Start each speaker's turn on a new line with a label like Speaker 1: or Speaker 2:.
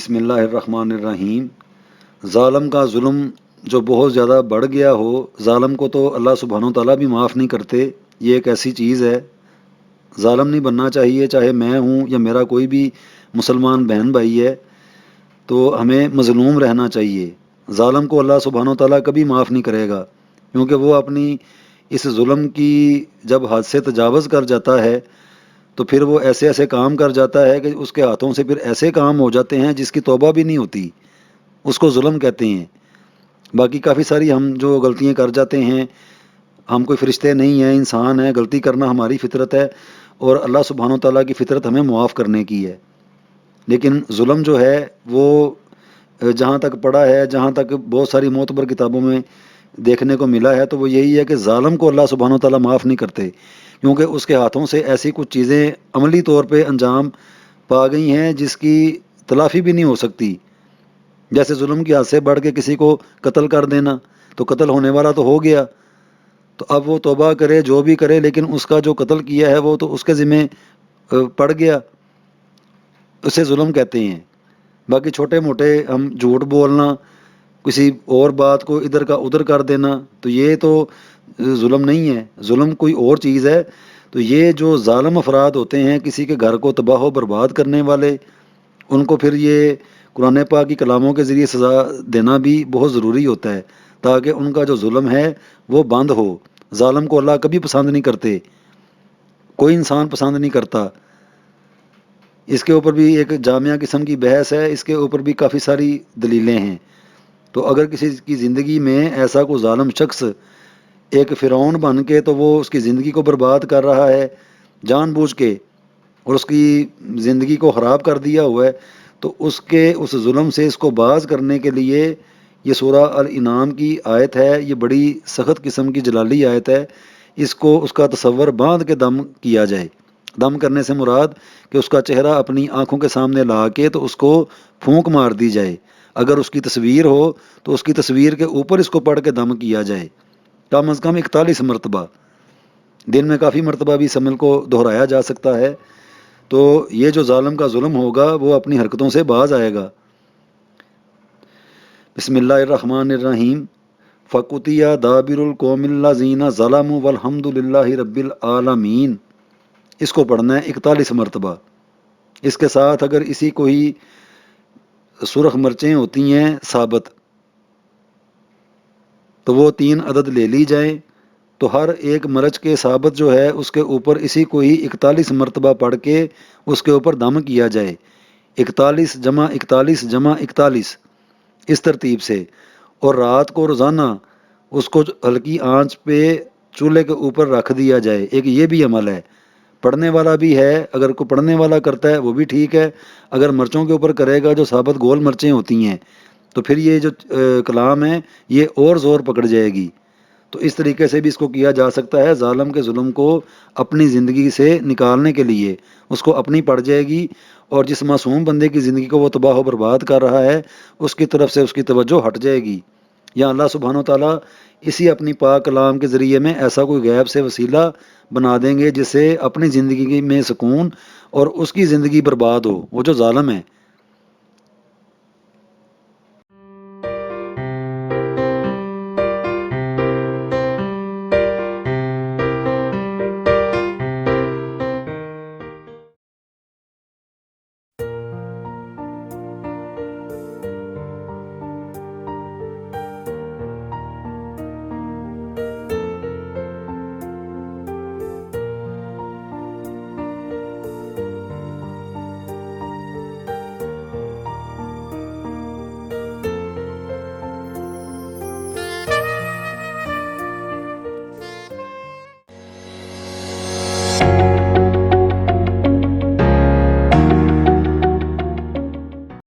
Speaker 1: بسم اللہ الرحمن الرحیم۔ ظالم کا ظلم جو بہت زیادہ بڑھ گیا ہو، ظالم کو تو اللہ سبحانہ و تعالیٰ بھی معاف نہیں کرتے۔ یہ ایک ایسی چیز ہے، ظالم نہیں بننا چاہیے، چاہے میں ہوں یا میرا کوئی بھی مسلمان بہن بھائی ہے، تو ہمیں مظلوم رہنا چاہیے۔ ظالم کو اللہ سبحانہ و تعالیٰ کبھی معاف نہیں کرے گا، کیونکہ وہ اپنی اس ظلم کی جب حد سے تجاوز کر جاتا ہے تو پھر وہ ایسے ایسے کام کر جاتا ہے کہ اس کے ہاتھوں سے پھر ایسے کام ہو جاتے ہیں جس کی توبہ بھی نہیں ہوتی، اس کو ظلم کہتے ہیں۔ باقی کافی ساری ہم جو غلطیاں کر جاتے ہیں، ہم کوئی فرشتے نہیں ہیں، انسان ہیں، غلطی کرنا ہماری فطرت ہے، اور اللہ سبحانہ و تعالیٰ کی فطرت ہمیں معاف کرنے کی ہے۔ لیکن ظلم جو ہے وہ جہاں تک پڑھا ہے، جہاں تک بہت ساری معتبر کتابوں میں دیکھنے کو ملا ہے، تو وہ یہی ہے کہ ظالم کو اللہ سبحانہ و تعالیٰ معاف نہیں کرتے، کیونکہ اس کے ہاتھوں سے ایسی کچھ چیزیں عملی طور پہ انجام پا گئی ہیں جس کی تلافی بھی نہیں ہو سکتی۔ جیسے ظلم کی حد سے بڑھ کے کسی کو قتل کر دینا، تو قتل ہونے والا تو ہو گیا، تو اب وہ توبہ کرے جو بھی کرے، لیکن اس کا جو قتل کیا ہے وہ تو اس کے ذمہ پڑ گیا، اسے ظلم کہتے ہیں۔ باقی چھوٹے موٹے ہم جھوٹ بولنا، کسی اور بات کو ادھر کا ادھر کر دینا، تو یہ تو ظلم نہیں ہے، ظلم کوئی اور چیز ہے۔ تو یہ جو ظالم افراد ہوتے ہیں، کسی کے گھر کو تباہ و برباد کرنے والے، ان کو پھر یہ قرآن پاک کی کلاموں کے ذریعے سزا دینا بھی بہت ضروری ہوتا ہے، تاکہ ان کا جو ظلم ہے وہ بند ہو۔ ظالم کو اللہ کبھی پسند نہیں کرتے، کوئی انسان پسند نہیں کرتا۔ اس کے اوپر بھی ایک جامعہ قسم کی بحث ہے، اس کے اوپر بھی کافی ساری دلیلیں ہیں۔ تو اگر کسی کی زندگی میں ایسا کوئی ظالم شخص ایک فرعون بن کے تو وہ اس کی زندگی کو برباد کر رہا ہے جان بوجھ کے، اور اس کی زندگی کو خراب کر دیا ہوا ہے، تو اس کے اس ظلم سے اس کو باز کرنے کے لیے یہ سورہ الانعام کی آیت ہے، یہ بڑی سخت قسم کی جلالی آیت ہے۔ اس کو اس کا تصور باندھ کے دم کیا جائے۔ دم کرنے سے مراد کہ اس کا چہرہ اپنی آنکھوں کے سامنے لا کے تو اس کو پھونک مار دی جائے۔ اگر اس کی تصویر ہو تو اس کی تصویر کے اوپر اس کو پڑھ کے دم کیا جائے، کم از کم 41 مرتبہ، دن میں کافی مرتبہ بھی اس عمل کو دہرایا جا سکتا ہے۔ تو یہ جو ظالم کا ظلم ہوگا وہ اپنی حرکتوں سے باز آئے گا۔ بسم اللہ الرحمن الرحیم۔ فَقُطِعَ دَابِرُ الْقَوْمِ الَّذِينَ ظَلَمُوا وَالْحَمْدُ لِلَّهِ رَبِّ الْعَالَمِينَ۔ اس کو پڑھنا ہے 41 مرتبہ۔ اس کے ساتھ اگر اسی کوئی سرخ مرچیں ہوتی ہیں ثابت، تو وہ 3 عدد لے لی جائیں، تو ہر ایک مرچ کے ثابت جو ہے اس کے اوپر اسی کو ہی 41 مرتبہ پڑھ کے اس کے اوپر دم کیا جائے، 41 جمع 41 جمع 41، اس ترتیب سے۔ اور رات کو روزانہ اس کو ہلکی آنچ پہ چولہے کے اوپر رکھ دیا جائے۔ ایک یہ بھی عمل ہے، پڑھنے والا بھی ہے، اگر کوئی پڑھنے والا کرتا ہے وہ بھی ٹھیک ہے، اگر مرچوں کے اوپر کرے گا جو ثابت گول مرچیں ہوتی ہیں تو پھر یہ جو کلام ہے یہ اور زور پکڑ جائے گی۔ تو اس طریقے سے بھی اس کو کیا جا سکتا ہے، ظالم کے ظلم کو اپنی زندگی سے نکالنے کے لیے اس کو اپنی پڑ جائے گی، اور جس معصوم بندے کی زندگی کو وہ تباہ و برباد کر رہا ہے اس کی طرف سے اس کی توجہ ہٹ جائے گی، یا اللہ سبحانہ و تعالیٰ اسی اپنی پاک کلام کے ذریعے میں ایسا کوئی غیب سے وسیلہ بنا دیں گے جس سے اپنی زندگی میں سکون اور اس کی زندگی برباد ہو، وہ جو ظالم ہے۔